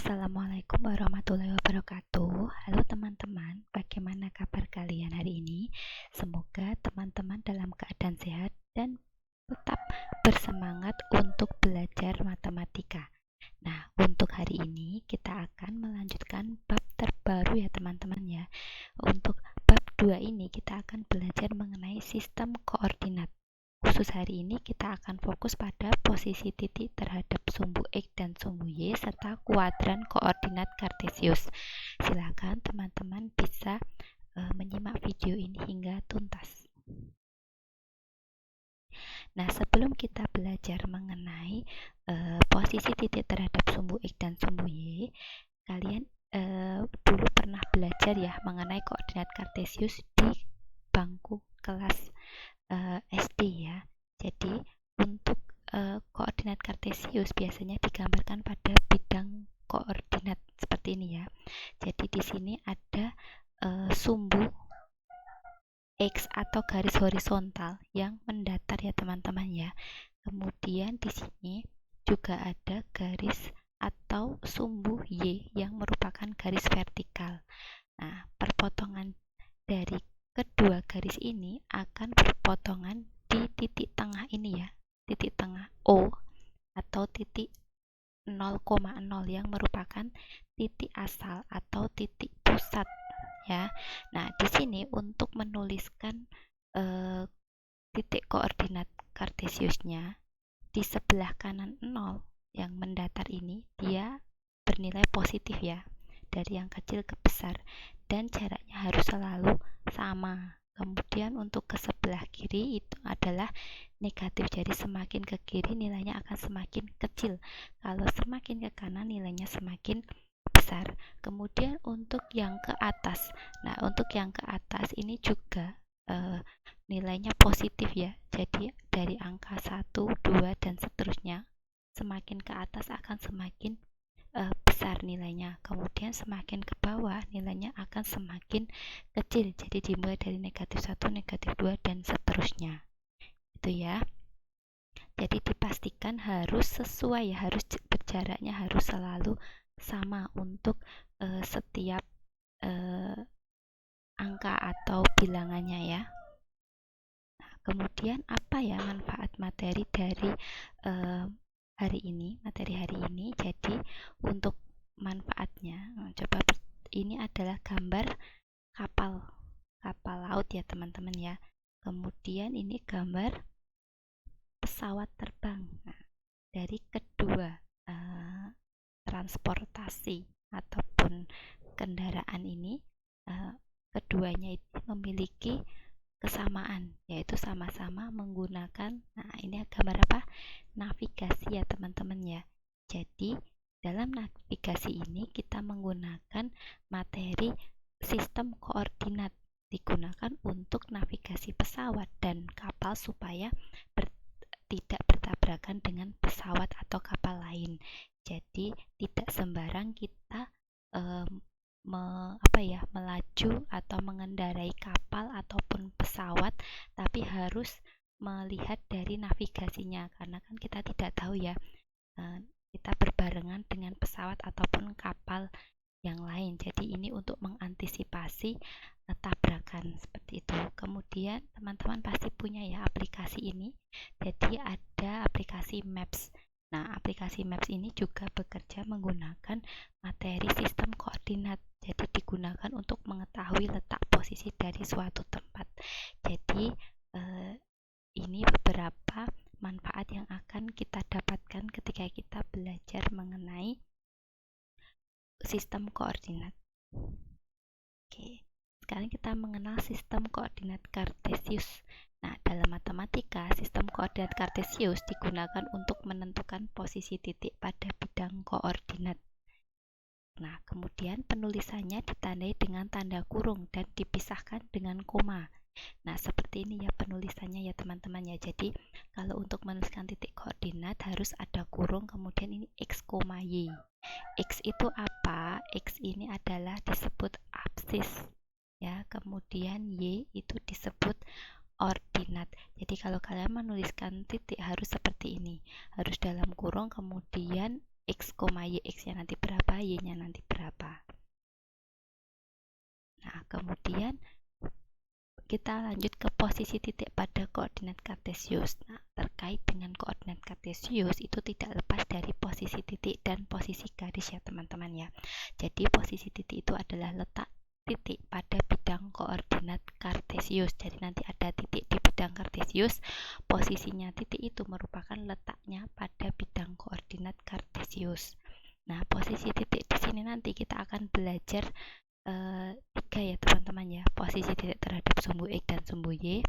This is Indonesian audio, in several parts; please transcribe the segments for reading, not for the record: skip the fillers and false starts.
Assalamualaikum warahmatullahi wabarakatuh. Halo teman-teman, bagaimana kabar kalian hari ini? Semoga teman-teman dalam keadaan sehat dan tetap bersemangat untuk belajar matematika. Nah, untuk hari ini kita akan melanjutkan bab terbaru ya teman-teman ya. Untuk bab 2 ini kita akan belajar mengenai sistem koordinat. Khusus hari ini kita akan fokus pada posisi titik terhadap sumbu X dan sumbu Y serta kuadran koordinat Kartesius. Silakan teman-teman bisa menyimak video ini hingga tuntas. Nah, sebelum kita belajar mengenai posisi titik terhadap sumbu X dan sumbu Y, kalian dulu pernah belajar ya mengenai koordinat Kartesius di bangku kelas SD ya. Jadi untuk koordinat Kartesius biasanya digambarkan pada bidang koordinat seperti ini ya. Jadi di sini ada sumbu X atau garis horizontal yang mendatar ya teman-teman ya. Kemudian di sini juga ada garis atau sumbu Y yang merupakan garis vertikal. Nah, perpotongan dari kedua garis ini akan berpotongan di titik tengah ini ya, titik tengah O atau titik 0,0 yang merupakan titik asal atau titik pusat ya. Nah, di sini untuk menuliskan titik koordinat Kartesiusnya di sebelah kanan 0 yang mendatar ini dia bernilai positif ya, dari yang kecil ke besar, dan jaraknya harus selalu sama. Kemudian untuk ke sebelah kiri itu adalah negatif, jadi semakin ke kiri nilainya akan semakin kecil, kalau semakin ke kanan nilainya semakin besar. Kemudian untuk yang ke atas, nah untuk yang ke atas ini juga nilainya positif ya, jadi dari angka 1, 2 dan seterusnya semakin ke atas akan semakin besar nilainya. Kemudian semakin ke bawah nilainya akan semakin kecil, jadi dimulai dari negatif 1, negatif 2 dan seterusnya itu ya. Jadi dipastikan harus sesuai ya, harus jaraknya harus selalu sama untuk setiap angka atau bilangannya ya. Nah, kemudian apa ya manfaat materi dari hari ini, jadi untuk manfaatnya, coba ini adalah gambar kapal laut ya teman-teman ya. Kemudian ini gambar pesawat terbang. Nah, dari kedua transportasi ataupun kendaraan ini, keduanya itu memiliki kesamaan, yaitu sama-sama menggunakan, nah ini gambar apa? Navigasi ya teman-teman ya. Jadi dalam navigasi ini kita menggunakan materi sistem koordinat, digunakan untuk navigasi pesawat dan kapal supaya tidak bertabrakan dengan pesawat atau kapal lain. Jadi tidak sembarang kita melaju atau mengendarai kapal ataupun pesawat, tapi harus melihat dari navigasinya, karena kan kita tidak tahu ya, kita berbarengan dengan pesawat ataupun kapal yang lain. Jadi ini untuk mengantisipasi tabrakan seperti itu. Kemudian teman-teman pasti punya ya aplikasi ini. Jadi ada aplikasi Maps. Nah, aplikasi Maps ini juga bekerja menggunakan materi sistem koordinat. Jadi digunakan untuk mengetahui letak posisi dari suatu tempat. Jadi ini beberapa manfaat yang akan kita dapatkan ketika kita belajar mengenai sistem koordinat. Oke, sekarang kita mengenal sistem koordinat Kartesius. Nah, dalam matematika, sistem koordinat Kartesius digunakan untuk menentukan posisi titik pada bidang koordinat. Nah, kemudian penulisannya ditandai dengan tanda kurung dan dipisahkan dengan koma. Nah, seperti ini ya penulisannya ya teman-teman ya. Jadi, kalau untuk menuliskan titik koordinat harus ada kurung, kemudian ini X, Y. X itu apa? X ini adalah disebut absis ya. Kemudian Y itu disebut ordinat. Jadi kalau kalian menuliskan titik harus seperti ini, harus dalam kurung, kemudian X, Y, X-nya nanti berapa, Y-nya nanti berapa. Nah, kemudian kita lanjut ke posisi titik pada koordinat kartesius. Nah, terkait dengan koordinat kartesius itu tidak lepas dari posisi titik dan posisi garis ya teman-teman ya. Jadi posisi titik itu adalah letak titik pada bidang koordinat kartesius. Jadi nanti ada titik di bidang kartesius, posisinya titik itu merupakan letaknya pada bidang koordinat kartesius. Nah, posisi titik di sini nanti kita akan belajar tiga ya teman-teman ya, posisi titik terhadap sumbu X dan sumbu Y,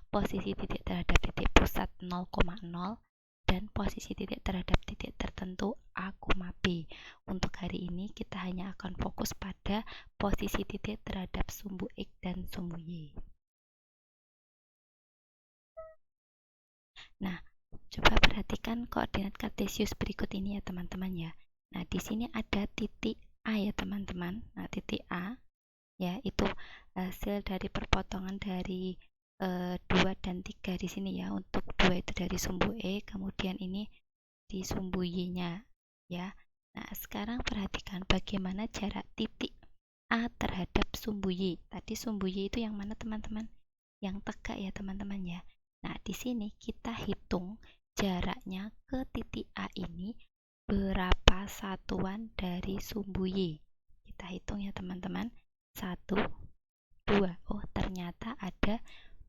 posisi titik terhadap titik pusat 0,0, dan posisi titik terhadap titik tertentu A, B. Untuk hari ini kita hanya akan fokus pada posisi titik terhadap sumbu X dan sumbu Y. Nah, coba perhatikan koordinat kartesius berikut ini ya teman-teman ya. Nah, di sini ada titik A ya teman-teman. Nah, titik A ya itu hasil dari perpotongan dari 2 dan 3 di sini ya. Untuk 2 itu dari sumbu E, kemudian ini di sumbu Y-nya ya. Nah, sekarang perhatikan bagaimana jarak titik A terhadap sumbu Y. Tadi sumbu Y itu yang mana teman-teman? Yang tegak ya teman-teman ya. Nah, di sini kita hitung jaraknya ke titik A ini berapa satuan dari sumbu Y. Kita hitung ya teman-teman. 1, 2. Oh, ternyata ada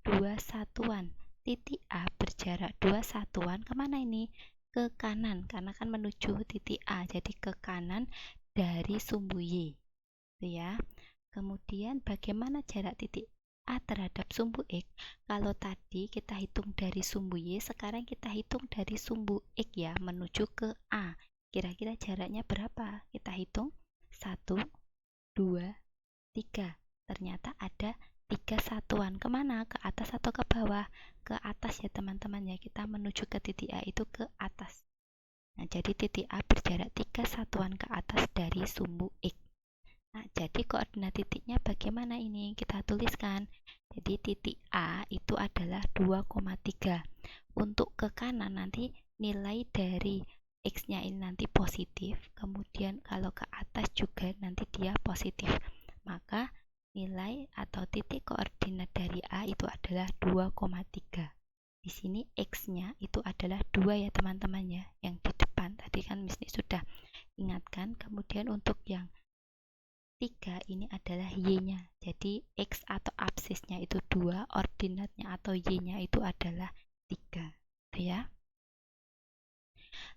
2 satuan. Titik A berjarak 2 satuan kemana ini? Ke kanan, karena kan menuju titik A, jadi ke kanan dari sumbu Y. Itu ya. Kemudian bagaimana jarak titik A terhadap sumbu X? Kalau tadi kita hitung dari sumbu Y, sekarang kita hitung dari sumbu X ya, menuju ke A. Kira-kira jaraknya berapa? Kita hitung 1, 2, 3. Ternyata ada 3 satuan. Kemana? Ke atas atau ke bawah? Ke atas ya teman-teman ya. Kita menuju ke titik A itu ke atas. Nah, jadi titik A berjarak 3 satuan ke atas dari sumbu X. Nah, jadi koordinat titiknya bagaimana ini? Kita tuliskan. Jadi titik A itu adalah 2,3. Untuk ke kanan nanti nilai dari X-nya ini nanti positif. Kemudian kalau ke atas juga nanti dia positif. Maka nilai atau titik koordinat dari A itu adalah 2,3. Di sini X-nya itu adalah 2 ya teman-teman ya, yang di depan. Tadi kan Miss sudah ingatkan. Kemudian untuk yang 3 ini adalah Y-nya. Jadi X atau absisnya itu 2, ordinatnya atau Y-nya itu adalah 3. Itu ya.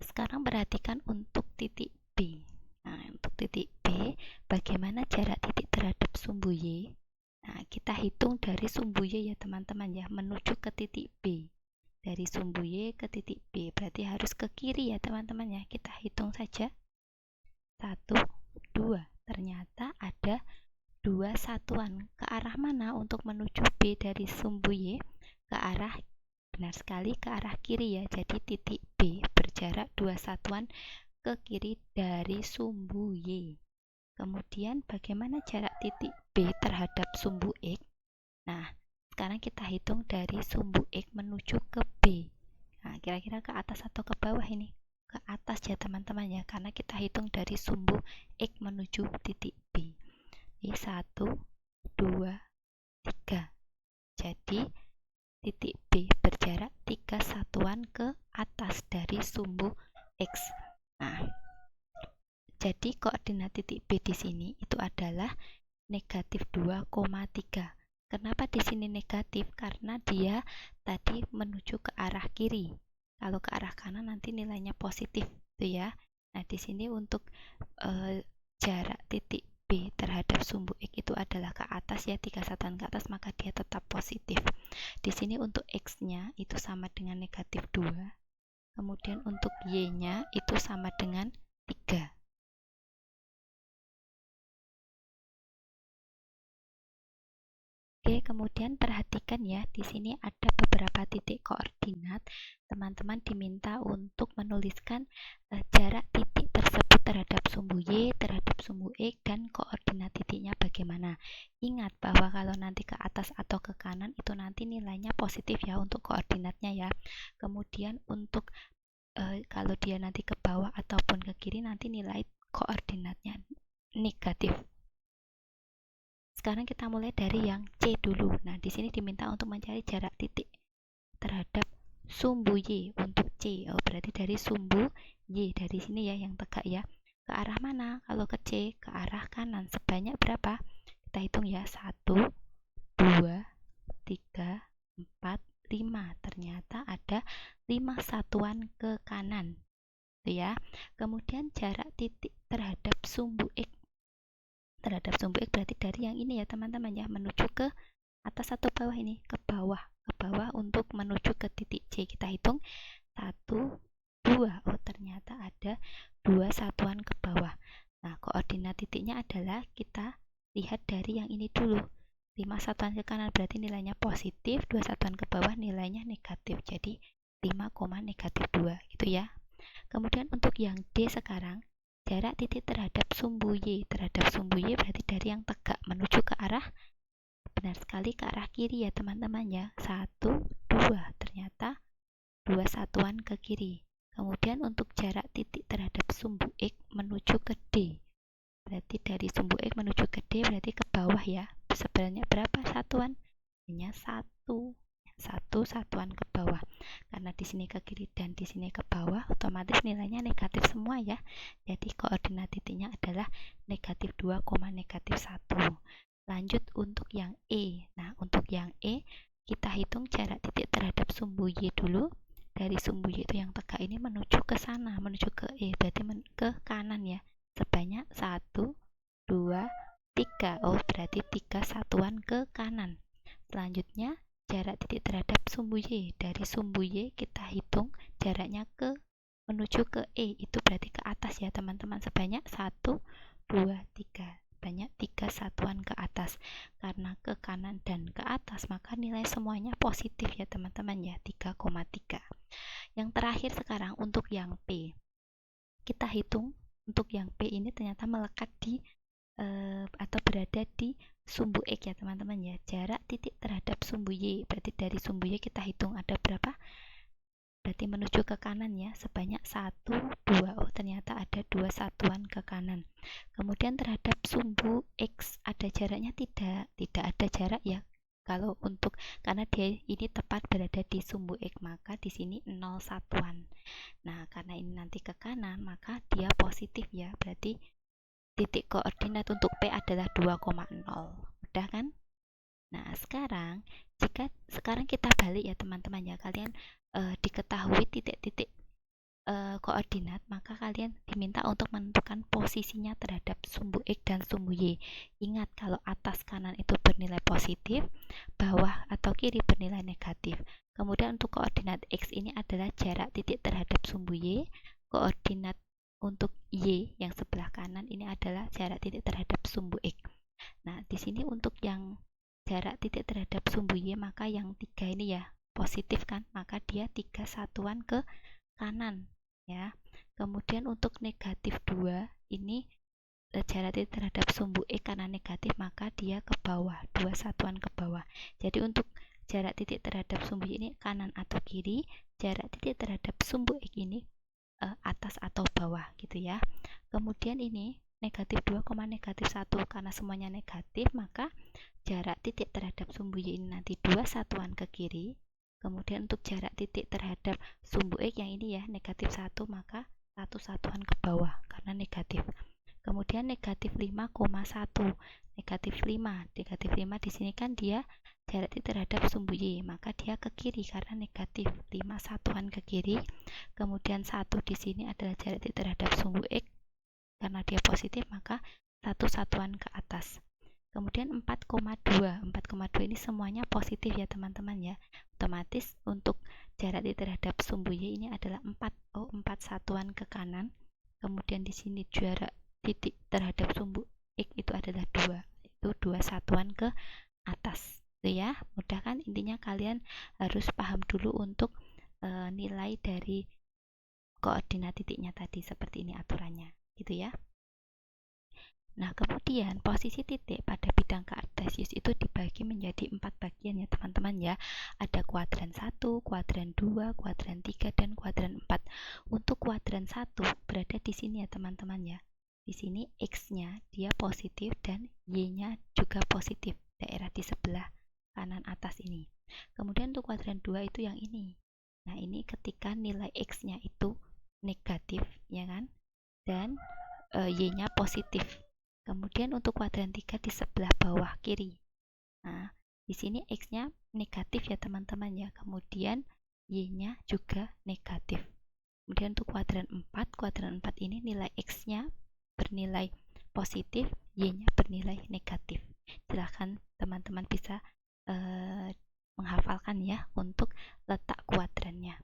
Sekarang perhatikan untuk titik B. Nah, untuk titik B, bagaimana jarak titik terhadap sumbu Y? Nah, kita hitung dari sumbu Y ya teman-teman ya, menuju ke titik B. Dari sumbu Y ke titik B, berarti harus ke kiri ya teman-teman ya. Kita hitung saja. 1, 2. Ternyata ada 2 satuan. Ke arah mana untuk menuju B dari sumbu Y? Ke arah, benar sekali, ke arah kiri ya. Jadi titik B berjarak 2 satuan ke kiri dari sumbu Y. Kemudian bagaimana jarak titik B terhadap sumbu X? Nah, sekarang kita hitung dari sumbu X menuju ke B. Nah, kira-kira ke atas atau ke bawah ini? Ke atas ya teman-teman ya, karena kita hitung dari sumbu X menuju titik B. Ini 1, 2, 3. Jadi titik B berjarak 3 satuan ke atas dari sumbu X. Nah, jadi koordinat titik B di sini itu adalah negatif 2,3. Kenapa di sini negatif? Karena dia tadi menuju ke arah kiri. Kalau ke arah kanan nanti nilainya positif, itu ya. Nah, di sini untuk jarak titik B terhadap sumbu X itu adalah ke atas ya, 3 satuan ke atas, maka dia tetap positif. Di sini untuk X-nya itu sama dengan negatif 2. Kemudian untuk Y-nya itu sama dengan 3. Oke, kemudian perhatikan ya, di sini ada beberapa titik koordinat. Teman-teman diminta untuk menuliskan jarak titik tersebut terhadap sumbu Y, terhadap sumbu X, dan koordinat titiknya bagaimana. Ingat bahwa kalau nanti ke atas atau ke kanan itu nanti nilainya positif ya untuk koordinatnya ya. Kemudian untuk kalau dia nanti ke bawah ataupun ke kiri nanti nilai koordinatnya negatif. Sekarang kita mulai dari yang C dulu. Nah, di sini diminta untuk mencari jarak titik terhadap sumbu Y untuk C. Oh, berarti dari sumbu Y dari sini ya yang tegak ya. Ke arah mana? Kalau ke C ke arah kanan. Sebanyak berapa? Kita hitung ya. 1 2 3 4 5. Ternyata ada 5 satuan ke kanan. Itu ya. Kemudian jarak titik terhadap sumbu X. Terhadap sumbu X berarti dari yang ini ya teman-teman ya, menuju ke atas atau bawah ini? Ke bawah. Ke bawah untuk menuju ke titik C. Kita hitung 1 2. Oh, ternyata ada 2 satuan ke bawah. Nah, koordinat titiknya adalah kita lihat dari yang ini dulu. 5 satuan ke kanan berarti nilainya positif, 2 satuan ke bawah nilainya negatif. Jadi 5, negatif 2 gitu ya. Kemudian untuk yang D sekarang, jarak titik terhadap sumbu Y. Terhadap sumbu Y berarti dari yang tegak menuju ke arah, benar sekali, ke arah kiri ya teman-teman ya. 1 2. Ternyata 2 satuan ke kiri. Kemudian untuk jarak titik terhadap sumbu X menuju ke D. Berarti dari sumbu X menuju ke D berarti ke bawah ya. Sebenarnya berapa satuan? Hanya 1 satuan ke bawah. Karena di sini ke kiri dan di sini ke bawah, otomatis nilainya negatif semua ya. Jadi koordinat titiknya adalah negatif 2, negatif 1. Lanjut untuk yang E. Nah, untuk yang E kita hitung jarak titik terhadap sumbu Y dulu. Dari sumbu Y itu yang tegak ini menuju ke sana, menuju ke E, berarti ke kanan ya. Sebanyak 1 2 3. Oh, berarti 3 satuan ke kanan. Selanjutnya jarak titik terhadap sumbu Y. Dari sumbu Y kita hitung jaraknya ke menuju ke E, itu berarti ke atas ya teman-teman. Sebanyak 1 2 3. Banyak 3 satuan ke atas. Karena ke kanan dan ke atas maka nilai semuanya positif ya teman-teman ya, 3,3. Yang terakhir sekarang untuk yang P. Kita hitung untuk yang P ini ternyata melekat di atau berada di sumbu X ya teman-teman ya. Jarak titik terhadap sumbu Y, berarti dari sumbu Y kita hitung ada berapa? Berarti menuju ke kanan ya, sebanyak 1 2. Oh, ternyata ada 2 satuan ke kanan. Kemudian terhadap sumbu X ada jaraknya? Tidak ada jarak ya. Kalau untuk, karena dia ini tepat berada di sumbu X, maka di sini 0 satuan. Nah, karena ini nanti ke kanan, maka dia positif ya. Berarti titik koordinat untuk P adalah 2,0. Mudah kan? Nah, sekarang kita balik ya teman-teman ya. Kalian diketahui titik-titik koordinat, maka kalian diminta untuk menentukan posisinya terhadap sumbu X dan sumbu Y. Ingat, kalau atas kanan itu bernilai positif, bawah atau kiri bernilai negatif. Kemudian untuk koordinat X ini adalah jarak titik terhadap sumbu Y. Koordinat untuk Y yang sebelah kanan ini adalah jarak titik terhadap sumbu X. Nah, di sini untuk yang jarak titik terhadap sumbu Y, maka yang 3 ini ya positif kan, maka dia 3 satuan ke kanan ya. Kemudian untuk negatif 2 ini jarak titik terhadap sumbu X karena negatif, maka dia ke bawah, 2 satuan ke bawah. Jadi untuk jarak titik terhadap sumbu Y ini kanan atau kiri, jarak titik terhadap sumbu X ini atas atau bawah gitu ya. Kemudian ini negatif 2, negatif 1, karena semuanya negatif maka jarak titik terhadap sumbu Y ini nanti 2 satuan ke kiri. Kemudian untuk jarak titik terhadap sumbu X yang ini ya negatif 1, maka 1 satuan ke bawah karena negatif. Kemudian negatif 5,1. Negatif 5 di sini kan dia jarak titik terhadap sumbu Y, maka dia ke kiri karena negatif, 5 satuan ke kiri. Kemudian 1 di sini adalah jarak titik terhadap sumbu X, karena dia positif maka 1 satuan ke atas. Kemudian 4,2 ini semuanya positif ya teman-teman ya. Otomatis untuk jarak titik terhadap sumbu Y ini adalah 4 satuan ke kanan. Kemudian di sini jarak titik terhadap sumbu X itu adalah 2, itu 2 satuan ke atas. Itu ya, mudah kan? Intinya kalian harus paham dulu untuk nilai dari koordinat titiknya tadi, seperti ini aturannya gitu ya. Nah, kemudian posisi titik pada bidang kartesius itu dibagi menjadi 4 bagian ya teman-teman ya. Ada kuadran 1, kuadran 2, kuadran 3, dan kuadran 4. Untuk kuadran 1 berada di sini ya teman-teman ya. Di sini X-nya dia positif dan Y-nya juga positif, daerah di sebelah kanan atas ini. Kemudian untuk kuadran 2 itu yang ini. Nah, ini ketika nilai X-nya itu negatif ya kan, dan Y-nya positif. Kemudian untuk kuadran 3 di sebelah bawah kiri. Nah, di sini X-nya negatif ya teman-teman ya. Kemudian Y-nya juga negatif. Kemudian untuk kuadran 4 ini nilai X-nya bernilai positif, Y-nya bernilai negatif. Silahkan teman-teman bisa menghafalkan ya untuk letak kuadrannya.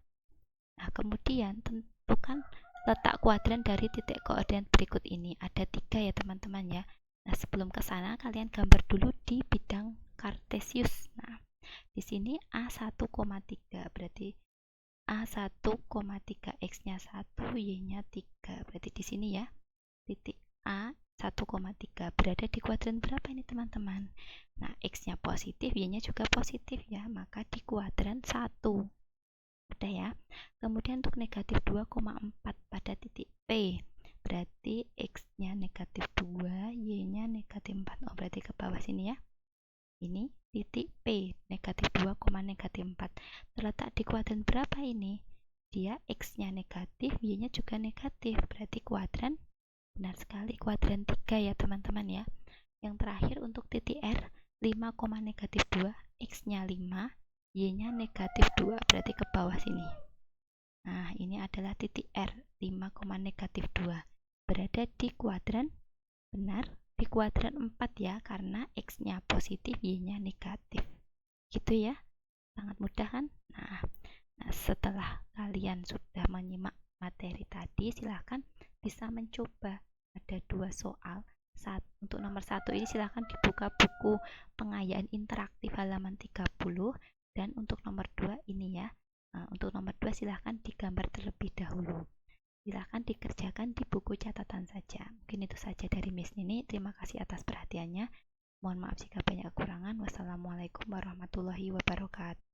Nah, kemudian tentukan letak kuadran dari titik koordinat berikut ini. Ada 3 ya teman-teman ya. Nah, sebelum ke sana kalian gambar dulu di bidang kartesius. Nah, di sini A1,3 berarti A1,3 X-nya 1, Y-nya 3. Berarti di sini ya. Titik A 1,3 berada di kuadran berapa ini teman-teman? Nah, X-nya positif, Y-nya juga positif ya. Maka di kuadran 1. Udah ya. Kemudian untuk negatif 2,4 pada titik P, berarti X-nya negatif 2, Y-nya negatif 4. Oh, berarti ke bawah sini ya. Ini titik P, negatif 2, negatif 4. Terletak di kuadran berapa ini? Dia X-nya negatif, Y-nya juga negatif. Berarti kuadran, benar sekali, kuadran 3 ya teman-teman ya. Yang terakhir untuk titik R, 5, negatif 2, X-nya 5, Y-nya negatif 2, berarti ke bawah sini. Nah, ini adalah titik R, 5, negatif 2. Berada di kuadran, benar, di kuadran 4 ya, karena X-nya positif, Y-nya negatif. Gitu ya, sangat mudah kan? Nah, setelah kalian sudah menyimak materi tadi, silahkan bisa mencoba. Ada 2 soal. Untuk nomor 1 ini silahkan dibuka buku pengayaan interaktif halaman 30. Dan untuk nomor 2 ini ya, untuk nomor 2 silahkan digambar terlebih dahulu. Silahkan dikerjakan di buku catatan saja. Mungkin itu saja dari Miss Nini. Terima kasih atas perhatiannya. Mohon maaf jika banyak kekurangan. Wassalamualaikum warahmatullahi wabarakatuh.